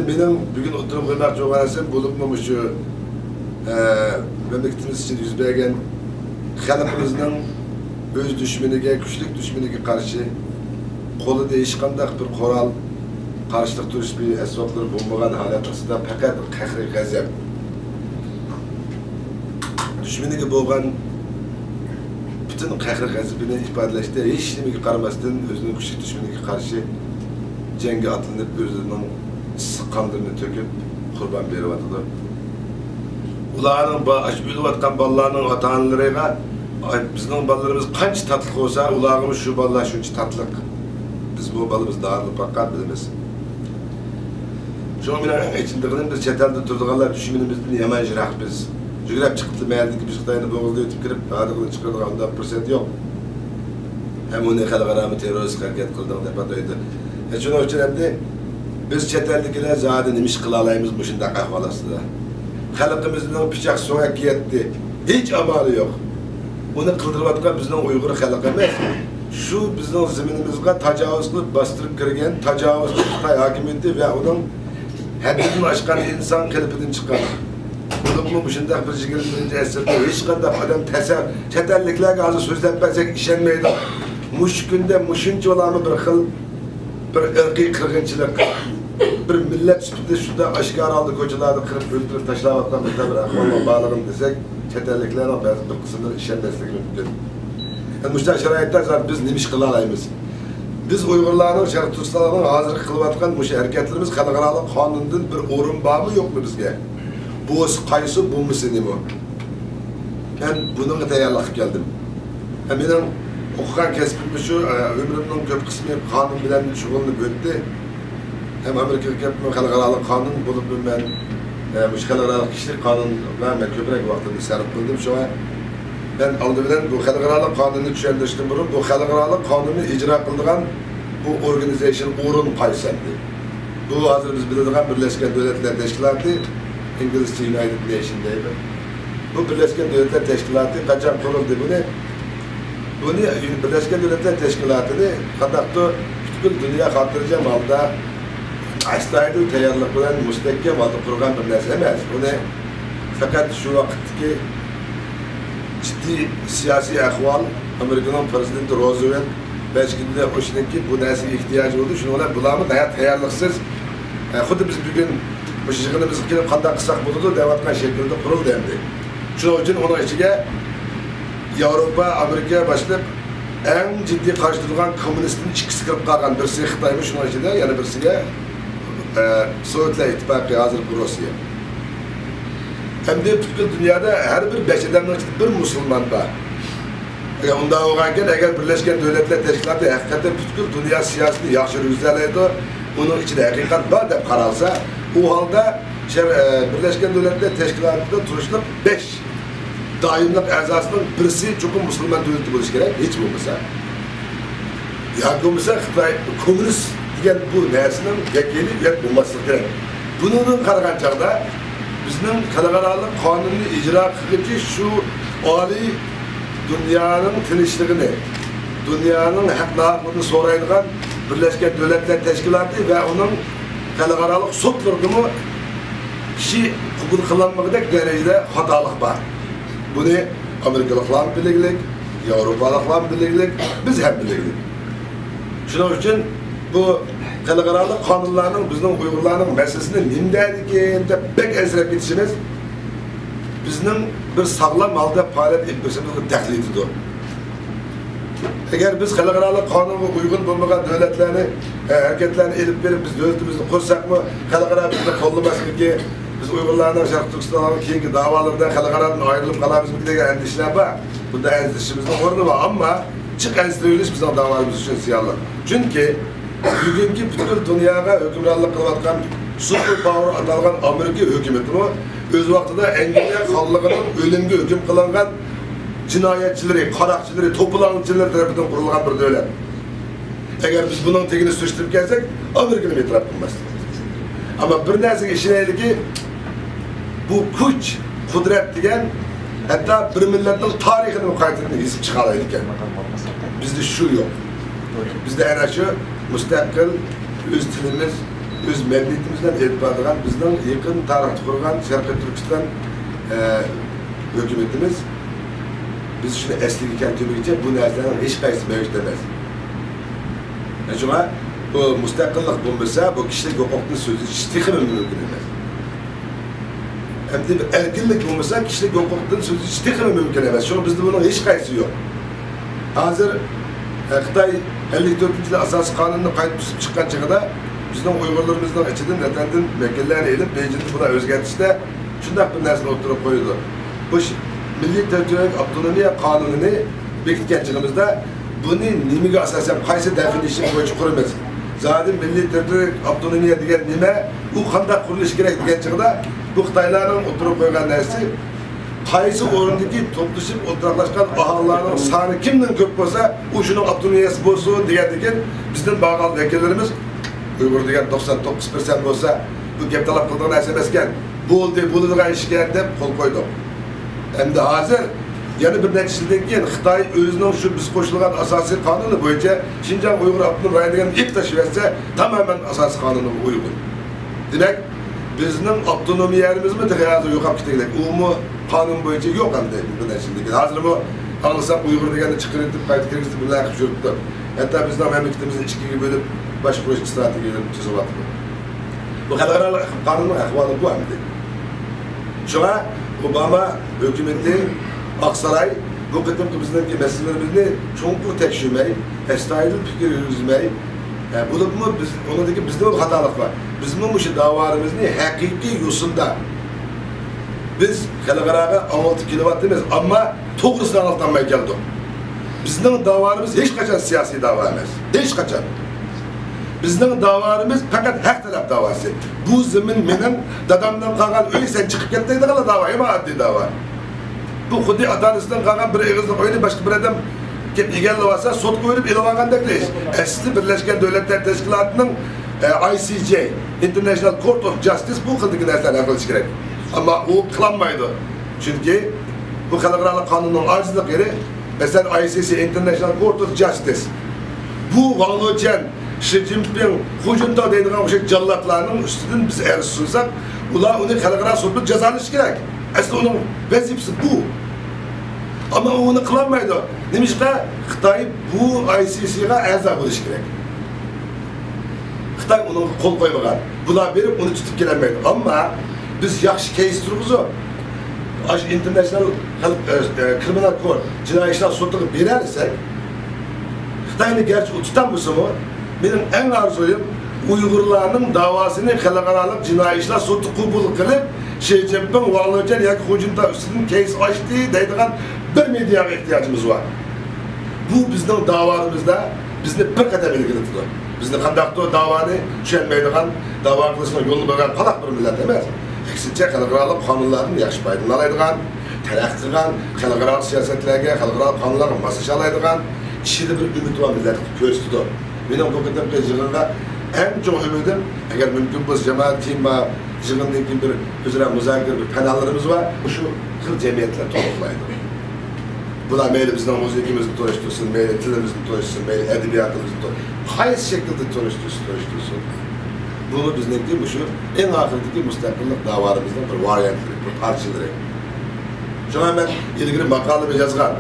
benim bugün oturup koymak çok önemli bulunmamış şu memleketimiz için yüz bergen halkımızın öz düşmanıge, güçlük düşmanıge karşı kolu değişkandaq bir koral karşılık duruş bir esvapları bulmagan halatısında fakat kahri gazap düşmanıge bolgan bütün kahri gazabını ifadeleşti. Hiç nimege qaramasdan özünün güçlük düşmanıge karşı cenge atlanıp özünün sıkkandırını töküp kurban berip atıdı. Ularning aşbülüp atkan balalarning ota-analariga bizning balalarımız qancha tatlı olsa, ularimiz şu balalar şuncha tatlık. Biz bu balımız dağılıp bakkan bilemiz. Şoň bilen içindegiň biz chet elde turdiganlar düşmanymyzdan yaman jirak biz. Jügrep çıktı meğerdeki biz Xitayny boğazda ötüp kirip adygyny çykyrdygan onda %1 yok. Hem onu halkara terörist hareket kıldık dep ataydı. Şoň üçin hemde biz chet eldekiler zady nima iş kıla alaymiz bu şundaq ahvalasida. Halkımızın piçak soňa ketdi. Hiç amalı yok. Bunu kıldırıp atkan bizden Uygur halkı emas. Şu bizden zeminimizde tacavüz kılıp bastırıp kirgen tacavüzçü Xitay hakimiyeti ve onun haddini aşkan insan kılıpından çıkan. Bunun bu şundaq bir 21. asırda hiç qanday adam chet elliklerge hazır sözlep bersek işenmeydi. Muş günde muşunç olanı bir xil bir ırqi qırgınçılık, bir millet üstünde şunda aşkar aldı koçalarda kırıp öldürüp taşlap atkan bir ahval bağlığım desek chet elliklerine bazı bir kısımları işenmeslik mümkün. Müştah şeraitler zaten biz nima iş kıla alaymiz. Biz Uygurlarning, Şarq Turkistonlarning hazır kılıp atkan muş hareketlerimiz xalqaro qonundan bir o'rin bormi yo'qmi bizga? Bu qaysi bo'lmasa nima? Men bunga tayyorlab keldim. Mening o'qigan kasbim shu, ömrümning ko'p qismi qonun bilan shug'ullanib o'tdi. Hem Amerikaga kelib xalqaro qonun bo'lib men mush xalqaro kishilik qonun bilan men ko'proq vaqtimni sarf qildim. Shunga ben aldıbilen bu xalqaro qonunni tushuntirishdan burun bu xalqaro qonunni ijro qiladigan bu organization o'rin qaysi? Bu hozir biz biladigan Birleşken Devletler Teşkilatı, İngilizce United Nations deydi. Bu Birleşken Devletler Teşkilatı qachon qurildi buni? Buni Birleşken Devletler Teşkilatı'nı qandaqda bütün dünya xotirjam holda astoydil tayyorlik bilan mustahkam holda qurgan bir narsa emas. Buni faqat shu vaqtdagi ciddi siyasi ahval, Amerika'nın prezidenti Roosevelt belki de hoşundaki bu nesli ihtiyacı oldu. Şunu olan bulamı hayat hayırlıksız. Xuddi biz bugün bu şişini biz kelib qanday qilsak bo'ladi deyotgan şekilde qurildi endi. Shuning uchun onun ichiga Yevropa, Amerika başlab eng jiddiy qarshi turgan kommunistning ikkisi kirib qolgan. Birisi Xitoymi shuning ichida, yana birisiga Sovetlar İttifaqı hozir bu Rossiya. Hem de bütün dünyada her bir 5 adamın içinde bir Müslüman var. Onda oğanken eğer Birleşken Devletler Teşkilatı hakikaten bütün dünya siyasetini yaxşı yürütseleydi, onun içinde hakikat var dep qaralsa, o halda Birleşken Devletler Teşkilatı'nda turuşluq 5 daimlik azasının birisi çok Müslüman devleti buluş gerek, hiç bulmasa. Ya bulmasa Xitay komünist diyen bu nersinin yekeli yek bulması gerek. Bunun qaragan çağda bizning xalqaro qonunni ijro qiluvchi shu oliy dunyoning tinchligini, dunyoning haq-huquqini so'raydigan Birleşken Devletler Teşkilatı ve onun xalqaro sudlaridimi kishi qabul qilinmagan darajada xatolik bor. Buni Amerikaliklar biliglik, Yevropaliklar biliglik, biz ham biliglik. Shuning uchun bu xalqaro qonunlarning bizning Uyg'urlarning masalasini nimdaydigan deb bek esrab ketishimiz bizning bir sog'lom holda faoliyat etishimizga tahdiddir. Agar biz xalqaro qonunga uygun bo'lmagan davlatlarni, harakatlarni elib berib biz davlatimizni qo'shsakmi, xalqaro bizni qo'llamasligi, biz Uyg'urlarning Sharq Turkistonning keyingi da'volardan xalqarodan ayrilib qolamizmi degan andishlar bor. Bunda andishimizning o'rni bor, ammo chiq andirilish bizning da'volarimiz uchun ziyonli. Chunki bugungi bütün dünyaya hükümranlık kılayotgan super power atalgan Amerika hükümeti öz vaqtida Angliya xalqının ölümge hüküm kılangan cinayetçileri, qaroqchileri, to'polonchilar tarafından qurilgan bir davlat. Eğer biz bunun tegini surishtirib kelsak, Amerikani e'tirof qilmasdik. Ama bir narsaga ishonaylikki, bu kuch, qudrat degan hatta bir millatning tarixini qaytadan yozib chiqaradi ekan. Bizda shu yo'q. Bizda ana shu mustaqil öz tilimiz, öz mədəniyyətimizdən etibadığan, bizdən yaxın tarixdə qurğan Şərqi Türkistan hökumətimiz biz şunu əsliga keltirguncha bu narsalarning hech qaysi mavjud emas. Shunga bu mustaqillik bo'lmasa, bu kishilik huquqni so'zi hech mumkin emas. Hamda erkinlik bo'lmasa, kishilik huquqni so'zi hech mumkin emas. Shunga bizda buning hech qaysi yo'q. Hozir Xitoy 54-yil asosiy qonunni qayta tuzib chiqqan chog'ida bizning Uyg'urlarimizning ichidan vatandan vakillarni elib, Beijingda buni o'zgartirishda shunday bir narsani o'tirib qo'ydi. Bu Milliy territorial avtonomiya qonunini bekitgan chog'imizda buni nimaga asosan qaysi definitsiya bo'yicha quramiz? Zodi milliy territorial avtonomiya degan nima? U qanday qurilish kerak degan chog'da bu Xitoylarning o'tirib qo'ygan narsa qaysi o'rindagi to'plashib o'tiraqlashgan aholilarning soni kimdan ko'p bo'lsa, u shuning avtonomiyasi bo'lsin degan bizning bag'al vakillarimiz Uyg'ur degan 99% bo'lsa, bu gap talab qilgan narsa emas ekan. Bo'ladigan ishga deb qo'l qo'ydik. Endi hozir yana bir necha yildan keyin Xitoy o'zining shu biz qo'shilgan asosiy qonuni bo'yicha Xinjiang Uyg'ur avtonom rayoni degan ip tashlab bersa, tamoman asosiy qonunga uygun. Demak, bizning avtonomiyamizni hozir yo'qolib ketaylik. U qonun bo'yicha yo'q endi bir necha yildan keyin. Hozir bu anglasam Uyg'ur deganni chiqarib qayta kirgizib bilan qilib yuribdi. Hatto bizning mamlakatimizni ikkiga bo'lib boshqarish strategiyalarini tuzyapti. Bu xalqaro qonunning ahvoli bu endi. Shunga Obama hükümeti Aksaray bu qıtımki bizdeki meselelerimizni çoğunlukla tekşirmey, estayidil fikir yürüzmey, bulup mu onadaki bizde bir hatalık var. Bizim bu davarımızın hakiki yusunda biz xalqaraga 16 kilovat demiz ama to'g'risidan altanmay keldik. Bizning davarımız hiç kaçan siyasi dava emas. Hiç kaçan. Bizning davarımız fakat haq talab davası. Bu zemin menin dadamdan qolgan uy sen chiqib ketdi degan dava, ema adli dava. Bu xuddi atanisidan qolgan bir egizlik uyni boshqa bir odam kelib egallab olsa, sud qo'yib elib olgandek ish. Asli Birlashgan Davlatlar Tashkilotining ICJ, International Court of Justice bu qildagi narsalarni qilish kerak. Ammo u qilolmaydi. Chunki bu xalqaro qonunning ojizlik yeri, masalan ICC, International Court of Justice. Bu Wang Xi Jinping, Hu Jintao deydigan o'sha jallatlarning ustidan biz ariz sunsak, ular uni xalqaro sudda jazolash kerak. Asli uning vazifasi bu. Ammo uni qilolmaydi. Nimishqa Xitoy bu ICC'ga a'zo bo'lish kerak. Xitoy uni qo'l qo'ymagan. Bular berib uni tutib kelolmaydi. Ammo biz yaxshi case turg'izib, International Criminal Court jinoiy ishlar sudiga berarsak, Xitoyni garchi tutamizmi? Benim en arzuyum Uygurlarning davasini xalqaro jinoiy ishlar sudi qabul qilib, Xi Jinping Wang yoki Hu Jintao ustidan case ochdi deydigan bir mediaga ehtiyojimiz var. Bu bizning davoimizda bizni bir qadam ilgari turadi. Bizni qandaqdir davoni tushunmaydigan, davo qilishni yo'lini bo'lgan qaloq bir millat emas. Aksincha xalqaro qonunlarni yaxshi foydalanadigan, taraqqiy qilgan, xalqaro siyosatlarga, xalqaro qonunlarga moslashalaydigan kishida bir umid va millat ko'rsatdi. Benim bu qadamda yig'inga en çok ümidim, eğer mümkün biz cemaat tema yig'indan keyin bir o'zaro muzokara bir panellarimiz var, şu xil jamiyatlar to'liqlaydi. Bular mayli bizning musiqamizni to'lashtirsin, mayli tilimizni to'lashtirsin, mayli adabiyotimizni to'lashtirsin, qaysi shaklda to'lashtirsin. Bunu bizniki şu en oxiridagi mustaqillik davoimizning bir varianti, bir parchalari. Shunga men ilgari maqolada yozgan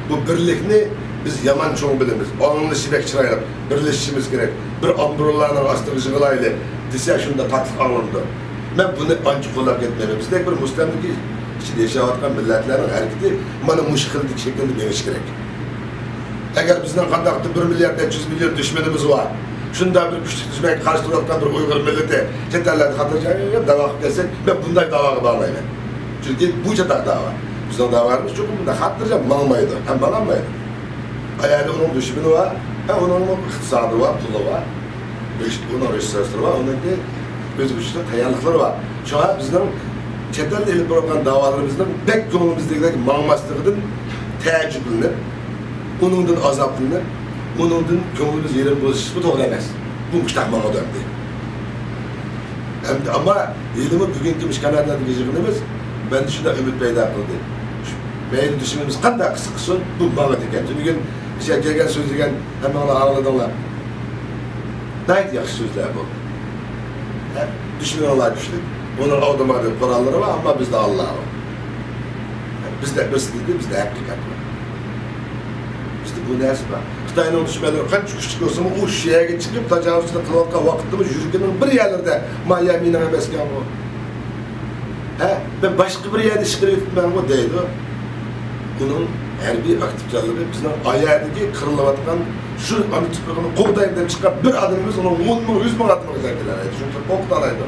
bu birlikni biz yaman çoğun bilimiz. Anlışı bekçiraylık, birleşişimiz gerek. Bir ambrollarla astırıcı gılaylı dese şunda tatlık anlamda. Ben bunu ancak kolak etmeyeyim. Bizdeki bir Müslümanlık içinde yaşayan milletlerin hareketi bana muşkildik şekilde dönüş gerek. Eğer bizden kandakta 1 milyar 500 milyon düşmanımız var. Şunda bir güçlük düşmeye karşı taraftan bir Uygur milleti çeterlerde katılacağım dava desek ben bundan davaya bağlayayım. Çünkü bu çatak dava. Bizden davarımız çok bunda kattıracağım, malmaydı. Hem malamaydı. Ayağında onun düşmanı var, onun iktisadı var, pulu var. Onun resursları var, onun da öz güçlü tayarlıkları var. Şu an bizden çetelde elip bırakan davalarımızdan pek yolumuzdaki malmaslıktan teəccüblenip, onundan azaplanıp, onundan gönlümüz yerin bozuşu bu doğru emas. Bu müştahmana döndü. Ama elimi bugünkü müşkanlardan geçirdiğimiz, ben de şunda ümit peyda kıldı. Meyli düşünmemiz kadar kısıksın, bu bana diken. Çünkü şey gelgen söz diken hemen ona ağladılar. Neydi yaxşı sözler bu? Düşmanlar güçlü. Onun otomatik kuralları var ama bizde Allah var. Bizde birisi değil, bizde hakikat var. Bizde bu neresi var? Xitayning düşmanları qancha kuchli bo'lsa u yerga chiqib tajovuzchilik qilayotgan vaqtimiz yurganning bir yerlarda Miami'ning emaskan bu. Ben başqa bir yerda ish qilyapman bu deydi. Bunun harbiy aktivlari bizning oyadagi qirilayotgan shu antiqligini qo'g'dayib deb chiqqan bir odamimiz uni 10 ming 100 ming atmoq zargarlar. Shuncha qo'g'dalaydi.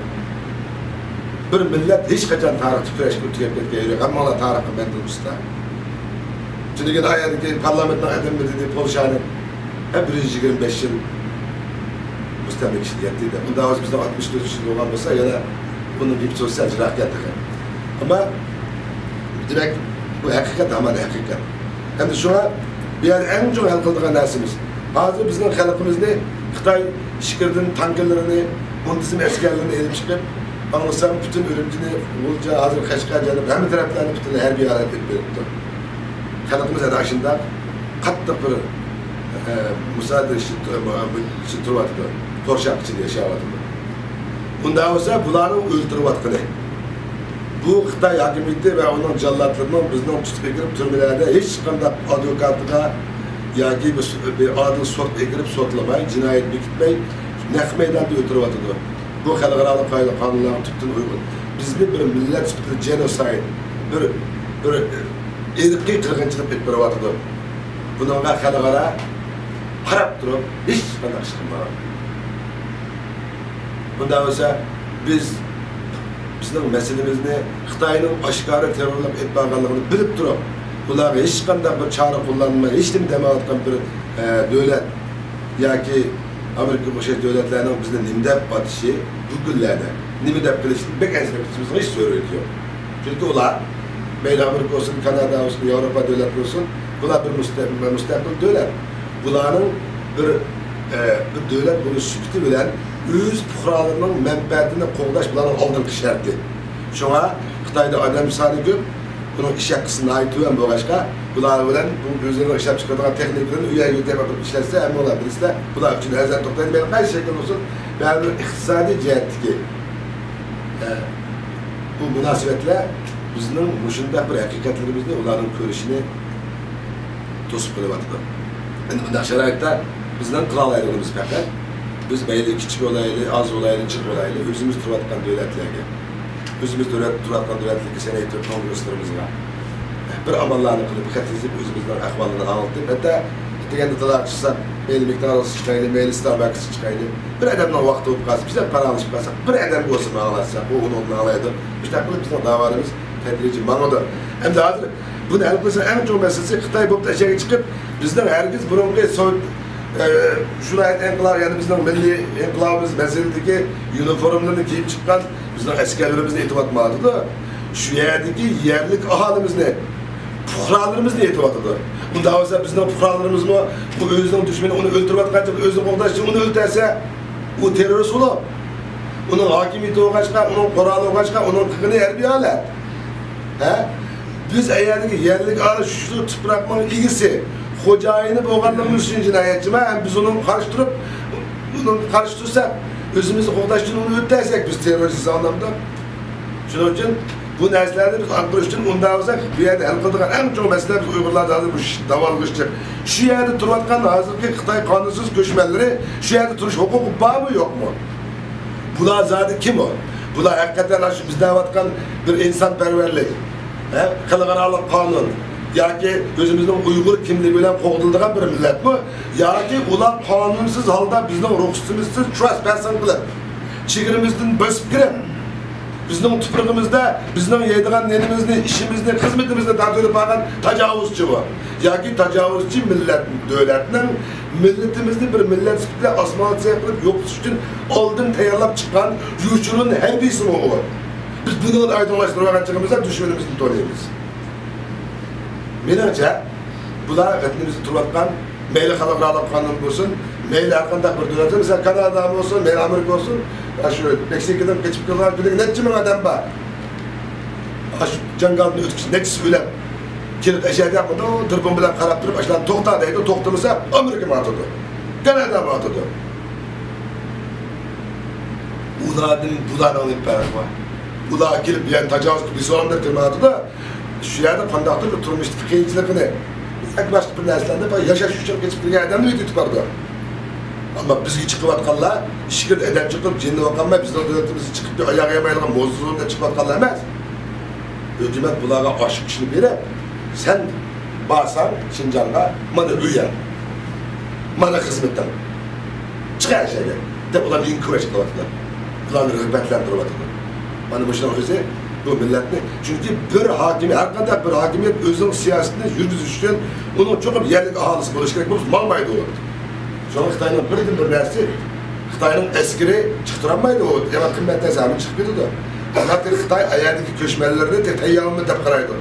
Bir millat hech qachon tarixchi kurashga o'tib ketgan yo'q. Hammalar tarixni mentilibizda. Çünkü hayatdagi parlamentning adami dedi Polshani 125 yil mustamlika etdi. Unda o'z bizda 64 yil bo'lgan bo'lsa, yana buni bir so'zsal jiroqat ekan. Ama demak bu haqiqat hamon haqiqat. Endi shuna bu yer eng cho'ng hal qiladigan narsamiz. Hozir bizning xalqimizni Xitoy ishkirdan tanklarini, muntazam askarlarni elib chiqib, anlasam bütün Ürümçini, Ulca, hozir Qashqadaryo hamma taraflarni bütün harbiy harakat etib beribdi. Xalqimiz ana shunday qattiq bir musaada turibdi, to'rshaqchida yashayapti. Bunda bo'lsa bularni o'ltirayotgani. Bu Xitoy hokimiyati va uning jallodlarining bizning tutib kirib turmalarda hech qanday advokatiga yoki bir adil sud kirib sudlamay, jinoyat bekitmay, naq maydonda o'tiryapti. Bu xalqaro qoida qonunlarga tubdan uygun. Bizni bir millat sifatida genocide, bir irqiy qirg'inchilik qilib beryapti. Bunga xalqaro qarab turib hech qanday ish qilmaydi. Bunda bo'lsa bizning masalamizni Xitoyning oshkora terrorlik etmaganligini bilib turib, ularga hech qanday bir chora qo'llanmay, hech nima demayotgan bir davlat yoki Amerika boshqa davlatlarning bizni nima deb atishi, bu kunlarda nima deb qilishni bek ansiz hech so'raydi yo'q. Chunki ular mayli Amerika olsun, Kanada olsun, Avrupa davlati olsun, bular bir mustaqil davlat. Bularning bir davlat bo'lish sifati bilan o'z fuqarolarining manfaatini qo'llash bilan oldingi sharti. Shunga Xitoyda odam soni ko'p, buning ish haqisini aytib bo'lg'achqa, bular bilan bu o'zlarining ishlab chiqaradigan texnikalarni uyga yetkazib ishlatsa, hamma ular bilsa, bular uchun azal to'xtaydi. Men qaysi shakl bo'lsin, ba'zi iqtisodiy jihatdagi bu munosabatlar bizning mushundaq bir haqiqatlarimizni ularning ko'rishini to'sib qo'yapti. Endi bunday sharoitda bizdan qila oladiganimiz faqat biz mayli kichik olayli, az olayli, jiq olayli, o'zimiz turayotgan davlatlarga, o'zimiz turayotgan davlatlarga senaytib kongresslerimizga bir amallarni qilib, xatizib o'zimizning ahvolini anlatib, hatta deganda talab chiqsa, mayli McDonald's chiqayli, mayli Starbucks chiqayli, bir odamning vaqti bo'lib qolsa, biz ham paralashib qolsak, bir odam bo'lsa ma'lasa, u uni oladi. Shunday qilib bizning davarimiz tadrijiy ma'noda. Endi hozir buni hal qilsa eng cho'ng masalasi Xitoy bo'lib tashaga chiqib, bizning hargiz burungi Şurayet enqilab, yani bizning milliy enqilabimiz masaladagi uniformlarni kiyib chiqqan bizning askarlarimizni aytib shu yerdagi yerlik aholimizni, fuqarolarimizni aytib. Bunda bo'lsa bizning fuqarolarimizni bu o'zining dushmani uni o'ltirayotgancha o'zini qo'g'dash uchun uni o'ltirsa, u terrorist bo'lib, uning hokimiyati o'g'achqa, uning quroli o'g'achqa, uning qilgani harbiy holat. Biz ayardagi yerlik aholi shu tuproqning egisi xo'jayini bo'lganligimiz uchun jinoyatchimi, ham biz uni qarshi tursak, o'zimizni qo'g'dash uchun uni o'taysak, biz terrorist anlamda. Shuning uchun bu narsalarni biz aniqlash uchun unda bo'lsak, bu yerda hal qiladigan eng cho'ng masala biz Uyg'urlarda hozir bu davolg'ishchi. Shu yerda turayotgan hozirgi Xitoy qonunsiz ko'chmanlari shu yerda turish huquqi bormi, yo'qmi? Bular zodi kim o? Bular haqiqatan shu biz deyotgan bir insonparvarlik, xalqaro qonun yoki o'zimizning Uyg'ur kimligi bilan qo'g'dildigan bir millatmi, yoki ular qonunsiz holda bizning ruxsatimizsiz trespassing qilib, chegaramizdan bosib kirib, bizning tuprog'imizda bizning yeydigan nenimizni, ishimizni, xizmatimizni tartib olgan tajovuzchi bu. Yoki tajovuzchi millat, davlatning millatimizni bir millat sifatida osmonatsiya qilib yo'qotish uchun oldin tayyorlab chiqqan yuchurun harbiysi bu. Biz buni aydınlaştırib olganchigimizda dushmanimizni to'laymiz. Menimcha bular vatnimizda turayotgan mayli xalqaro qonun bo'lsin, mayli har qanday bir davlat, masalan Kanada bo'lsin, mayli Amerika bo'lsin, shu Meksikadan keçib kelgan bir necha ming odam bor. Shu jangalni o'tkish nechisi o'lib kelib ashadiyapti, telefon bilan qarab turib, ashlarni to'xta deydi, to'xtamasa Amerika matadi, Kanada matadi. Ulardan bulardan bir fark var. Ular gelip yani tacavüz bir sorunlar kırmadı da şu yerde kondaktör bir turmuştuk kıyıcılıkını. Ek başka bir neslerde yaşaş üçün geçip bir yerden de ödüyorduk vardı. Ama bizge çıkıp atkanlar, şükür eden çıkıp cinni vakanlar, bizden devletimizi çıkıp bir ayağa yamayalım, mozluğunda çıkıp atkanlar emez. Hükümet bunlara aşık işini verip, sen bağırsan Şincan'a, bana üyen, bana hizmetten. Çıkar şeyler. De ulan inküveç kılatlar. Ulan rıhbetlendirip atılır. Bana bu şuna özü, bu milletini. Çünkü bir hakimiyet, her kadar bir hakimiyet özünün siyasetini yürgüzüşten, onun çok yerlik ahalisi buluş gerek bulmuş, malmaydı olur. Sonra Xitay'ın bir nersi, Xitay'ın eskiri çıktıramaydı o, hemen kıymetten zahmet çıkıyordu da. Hatta Xitay ayağındaki köşmelerini teyyarını tepkiraydı.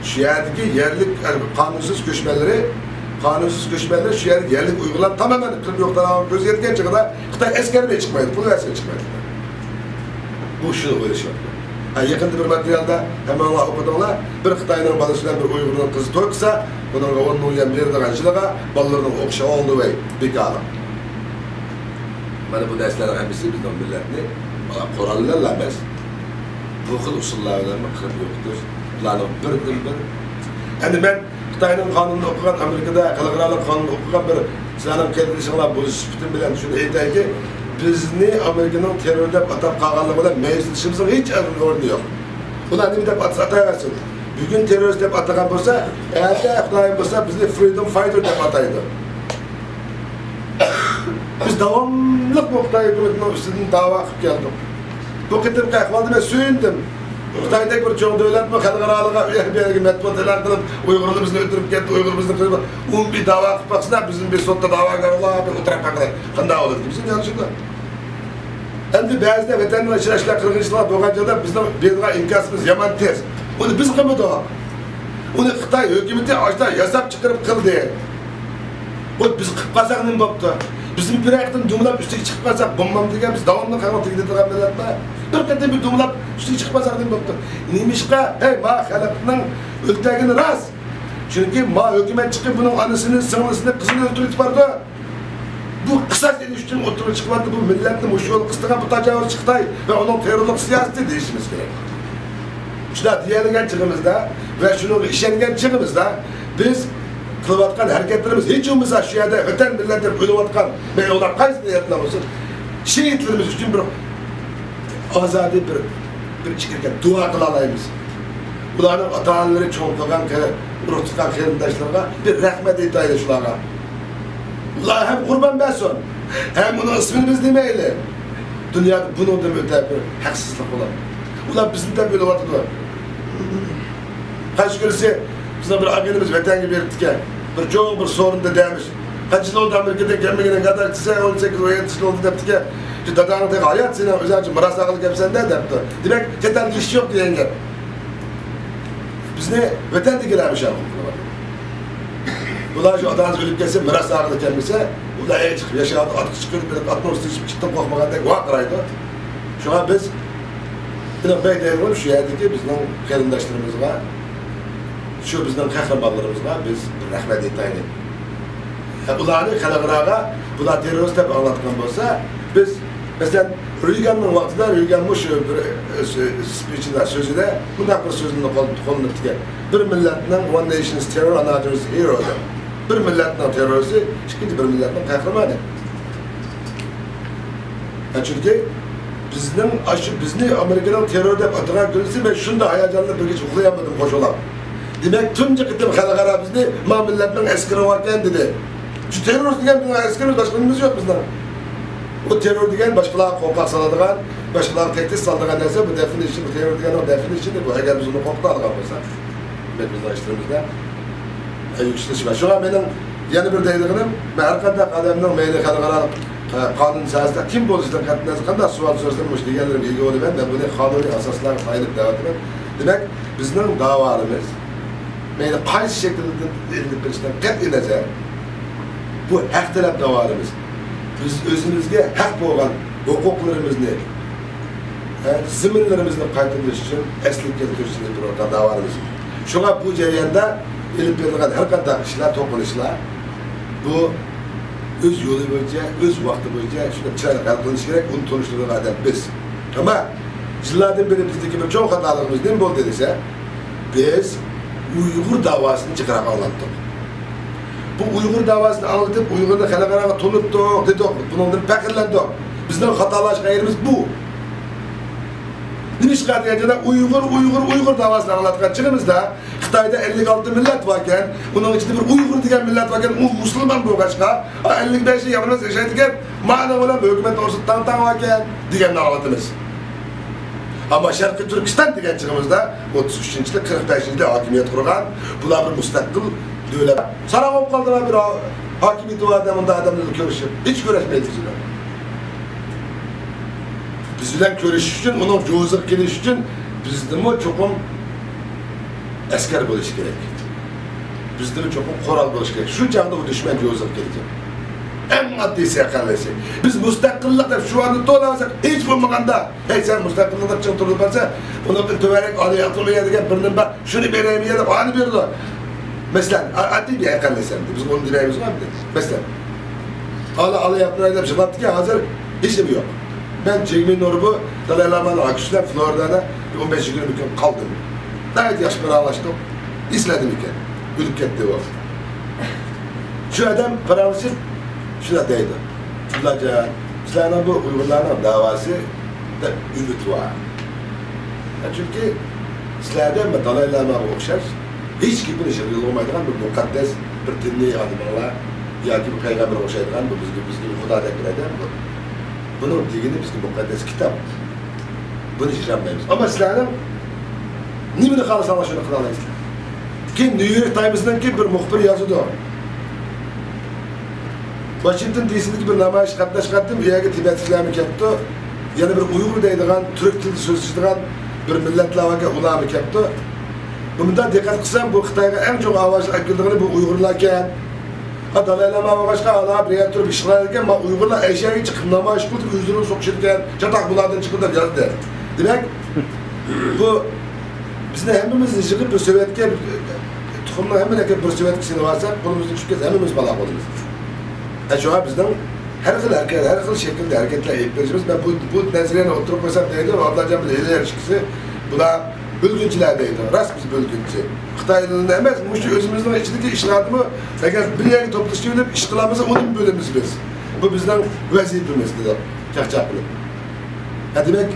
Şu yerdeki yerlik, kanunsuz köşmeleri şu yerdeki yerlik uygulan tamamen kırıp yoktan ağabey göz yetkençe kadar Xitay eskermeye çıkmaydı, bunu versene çıkmaydı. Bu şunu böyle şey yapıyor. Yakında bir materyalda hemen Allah okuduğuna bir Xitay'ın balısından bir Uygur'un kızı toyksa, bunun onun uyan bir yerden acılığa, ballarının okşağı olduğu ve bir kağıda. Bana bu derslerin hepsi bizden milletini korallarla emez. Bu kıl usullarla kırıp yoktur. Bunların birden bir. Yani ben Xitay'ın kanununu okuyan, Amerika'da Kılıkıralık kanununu okuyan bir silahın kendisine buluşup bilen şunu eğiteyim ki bizni Amerika'nın terörde atıp kalkanlığıyla meclisimizin hiç örneği yok. Ulan ne de atayversin. Bugün terörist hep atakan olsa, eğer de Xitay olsa bizni Freedom Fighter hep ataydı. Biz devamlı bu Xitay hükümetinin üstünden dava akıp geldim. Bu kıtım kalkmadı ben söyledim. Xitay'daki bir çoğu devlet mi Kılıkıralık'a bir metbuat elan kılıp Uygur'u bizni öldürüp gitti, Uygur'u bizni kılıp bir dava akıp baksana bizim bir sotta dava kararlar, bir oturak bakılar. Kanda olur kimsin yanlışlıkla. Endi bazıda vatandaşlar işler kırgınçlar boğancada bizden bir imkansız yaman tez. Onu biz kılmadık. Onu Xitay hükümeti açta yasap çıkarıp kıldı. O biz kıp kalsak ne boptu? Bizim bir ayaktan dumulap üstüne çıkıp kalsak bombam degen biz davamlı kalmak gidiyor milletler. Bir kete bir dumulap üstüne çıkıp kalsak ne boptu? Nimişka hey ma halkının öldüğünü rast. Çünkü ma hükümet çıkıp bunun anasını, sınırlısını, kızını öldürüp vardı. Bu kısa dönüştün oturup çıkmadı bu milletin bu yolu kıstığa bu tacavüz çıktı ve onun terörlük siyaseti değişmesi gerek. Şuna diğergen çıkımızda ve şunu işengen çıkımızda biz kılıvatkan hareketlerimiz hiç olmazsa şu yerde öten milletler ölüvatkan ve onlar kayısı niyetler olsun. Şehitlerimiz için bir azade bir çıkarken dua kılalayımız. Bunların ata-analari çoğunluğun ruh tutan kıyımdaşlarına bir rahmet iddiayla şulara. Ulan hem kurban versin, hem onun ismini biz demeyelim. Dünyada bunu da öte bir haksızlık olan. Ulan bizim de böyle vardı. Kaç görse bize bir agenimiz vatan gibi yırttıkken, bir çoğu bir sorun da demiş. Kaç yıl oldu Amerika'dan gelmegene kadar 18-17 yıl oldu deptike. Şu dadağını da hayat senin özellikle miras ağırlık yapsan ne depti. Demek yeterli iş yok diye engel. Biz ne vatan da gelmiş abi. Ulan şu adanız ölüp gelse, miras ağırlığı gelmişse, ulan çıkıp yaşayan atık çıkıyor, bir atma üstü çıktım korkmadan da vakıraydı. Şu an biz, bir beydeyelim şu yerdeki bizden karındaşlarımız var, şu bizden kahramanlarımız var, biz rahmet etayını. Ulanı Kılıkıralık'a, ulan terörist hep anlatkan olsa, biz mesela Reagan'ın vaktinde, Reagan'ın şu speech'inde, sözüde, bundan bir sözünü kolunu tüken. Bir milletin one nation's terror, another's hero. Bir milletin teröristi, ikinci bir milletin kahramanı. Çünkü bizni Amerika'nın terörde atılan görüntüsü ben şunu da hayacanla bir geç okuyamadım hoş olan. Demek tümce gittim Kılıkıralık'a bizni ma milletin eskiri varken dedi. Şu terörist diyen bir eskiri başkanımız yok bizden. O terör diyen başkalarına korkak saladığın, başkalarına tehdit saldığın neyse bu definition, bu terör diyen o definition'dir bu. Eğer biz onu korktu algan olsa, bizim açtığımızda yükseliş var. Şu an benim yeni bir deydiğim, arkada adamın meyli Kılıkıralık kanun sahasında kim bozucudan katılması kadar sual sorsanmış diyenlerim ilgi oluyor ben de bunu kanuni asaslar sayılıp devam edeyim. Demek bizim davarımız, meyli qaysi şekilde edilip birisinden kat inecek, bu hak talep davarımız. Biz özümüzge hak boğan hukuklarımızı, ziminlerimizni qaytırmış için eslik keltiriş için bir orta davarımız. Şuna bu cereyanda elip verilgan her kadar kişiler toplanışlar, bu öz yolu boyunca, öz vakti boyunca şuna çayla kalkılış gerek, onu tanıştırdığı adam biz. Ama yıllardan beri bizdeki bir çok hatalığımız ne oldu dediyse, biz Uygur davasını çıkarak anlattık. Bu Uygur davasını anlatıp Uygur'da halkara tuluttuk, dedik, bundan pekirlendik. Bizden hatalaşan yerimiz bu. Nimiş kadar Uygur davasını anlatkan çıkımızda Xitayda 56 millet varken, bunun içinde bir Uygur diyen millet varken, o Müslüman bu başka, 55'i yapılmaz yaşaydıkken, mağdur olan hükümet ortasından tan varken diyen anlatımız. Ama Şarkı Türkistan diyen çıkımızda 33. 45. hakimiyet kurgan, bunlar bir müstakil devlet. Sana olup kaldılar bir hakimiyeti var adamında adamlarla görüşüp, hiç görüşmeyiz bizimle. Bizimle görüş için, onun cozuk geliş için, bizden çokum asker buluş gerek. Bizden çokum koral buluş gerek. Şu çağda o düşman cozuk gelecek. En maddesi akallesi. Biz müstakillikte şu anda doğramasak hiç bulmaganda. Hey sen müstakillikte çıktı durursa, onu bir töverek alıya atılmaya diye birinin bak şunu vereyim ya da bana bir de. Mesela adli bir akallesi. Biz onun direğimiz var mı? Mesela alıya yaptığında çıkarttı ki hazır hiç de yok. Ben Cegmin Norbu, Dalai Lama'nın akışıyla Florida'da 15 gün kaldım. Gayet yaş bir ağlaştım. İzledim iken. Ölüp gitti o. Şu adam Fransız şuna değdi. Tulaca, İslam'ın bu Uygurların davası da ümit var. Çünkü İslam'dan ve Dalai Lama'ya okşar, hiç kiminin şerri olmayacağın bir mukaddes, bir dinli adımlarla, ya ki bir peygamber okşayacağın, bu biz gibi Huda dekireden bu. Bunun dini bizim mukaddes kitap. Bunu işlenmeyiz. Ama İslam'ın nimini kalırsa Allah şunu kılamayız. Ki New York Times'dan ki bir muhbir yazıdı o. Washington DC'deki bir namayış katlaşkattım, üyege Tibet İslam'ı yaptı. Yani bir Uygur deydiğen, Türk dili sözcüğünden bir milletli avaka ulamı yaptı. Bundan dikkat kısam bu Xitayga en çok avaz akıldığını bu Uygurlarken Dalai Lama başka Allah bir yer bir işgal ederken ama Uygurlar eşeğe çıkıp namayış kıldık, yüzünü sokuşurken çatak bunlardan çıkıp yazdı. Demek bu bizde hemimizin çıkıp bir Sovyetke tutumla hemen bir Sovyetkisini varsa bunumuzun şu kez hemimiz balak oluruz. Şu an bizden her yıl şekilde hareketler yapıyoruz. Ben bu nezirene oturup mesela neydi? Ablacığım da hele ilişkisi bu da bölgüncülerdeydi. Rast biz bölgüncü. Xitaylı'nın demez, muşu özümüzün içindeki işgalatımı eğer bir yeri toplaştırıp işgalamızı onun bölümümüz biz. Bu bizden vazifemiz dedi. Çakçaklı. Ya demek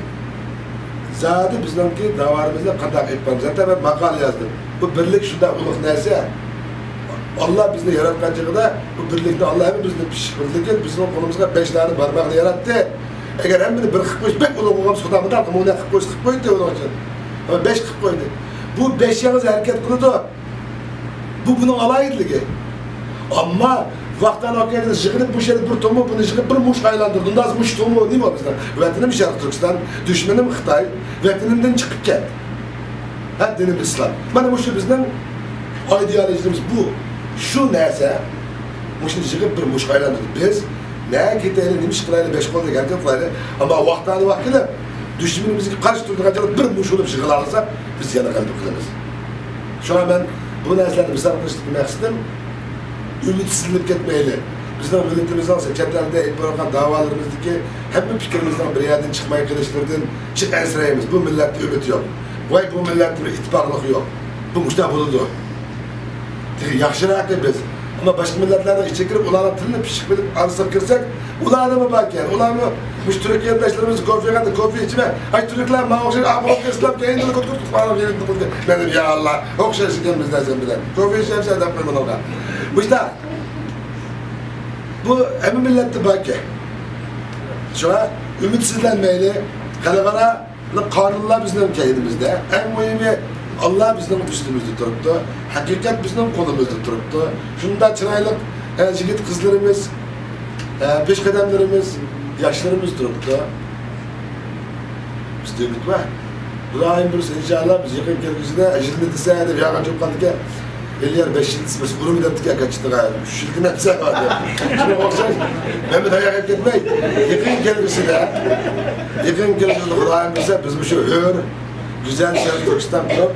zaten bizdenki davarımızda kandak etmemiz. Zaten ben makale yazdım. Bu birlik şurada uluk neyse Allah bizni yaratkancılığı bu birlikte Allah hepimizin birlikte bizim kolumuzda 5 tane parmağını yarattı. Eğer hem bir kırk koymuş, pek ulu koymuş, Sudam'da ama ona 40 koydu onun için. Ama 5 40 koydu. Bu 5 yalnız hareket kıldı. Bu bunun alayidligi. Ama vaktan okuyordun, şıkınıp bu şeyde bir tomu, bunu şıkınıp bir muş aylandırdın. Nasıl muş tomu değil mi o bizden? Vətinin Şarkı Türkistan, düşmenim Xitay, vətininden çıkıp geldi. Ha dinim İslam. Bana muşu bizden ideolojimiz bu. Şu neyse, muşun çıkıp bir muş aylandırdı. Biz ne gidelim, ne mişkilayla 5 kolda geldik kılayla. Ama vaktiyle düşmanımızı karşı durduk acaba bir muş olup şıkılarsa biz yana kalbi kılarız. Şu an ben bu neslerle bir sarkıştık demek istedim. Ümitsizlik etmeyle. Bizden milletimizden çetlerde ilk bırakan davalarımızdaki hep fikrimizden bir yerden çıkmayı kılıçtırdın. Çık ensireyimiz. Bu millette ümit yok. Vay bu millette bir itibaklık yok. Bu muşta buludu. Yakşırak biz. Ama başka milletlerden içe girip ulanın tılını pişik bilip arısıp girsak ulanı mı bak yani? Ulanı mı? Muş Türk yerdaşlarımız kofi yakandı, kofi içime. Hay Türkler ma okşayın, abi okşayın, kendini kut falan yerin tıkıldı. Ben dedim ya Allah, okşayın bizden sen bilen. Kofi içime sen de yapmayın ona. Muşta. Bu emin milleti bak ki. Şu an ümitsizlenmeyle, kalabara kanunlar bizim kendimizde. En mühimi Allah bizim üstümüzde duruptu. Hakikat bizim kolumuzda duruptu. Şunda çıraylık jigit kızlarımız, peşkademlerimiz, yaşlarımız duruptu. Bizde ümit var. Burayın birisi inşallah biz yakın gelgüsüne 20 sene edip yakın çok kaldık ya. 55 yıl sıfırsı kurum ilettik kaçtı galiba. 3 yılın hepsi vardı. Şimdi baksan, Mehmet Ayak etmeyi yakın gelgüsüne, Kur'an bize biz bu şu hür, güzel Şarkı Türkistan kurup,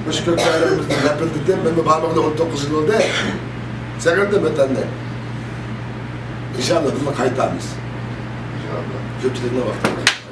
bu şu köklerimizden yapıldık. Ben bu bağımlıkta 19 yıl oldu. Sakın da metanne. İnşallah bununla kayıt almayız. İnşallah. Kötülüğüne baktık.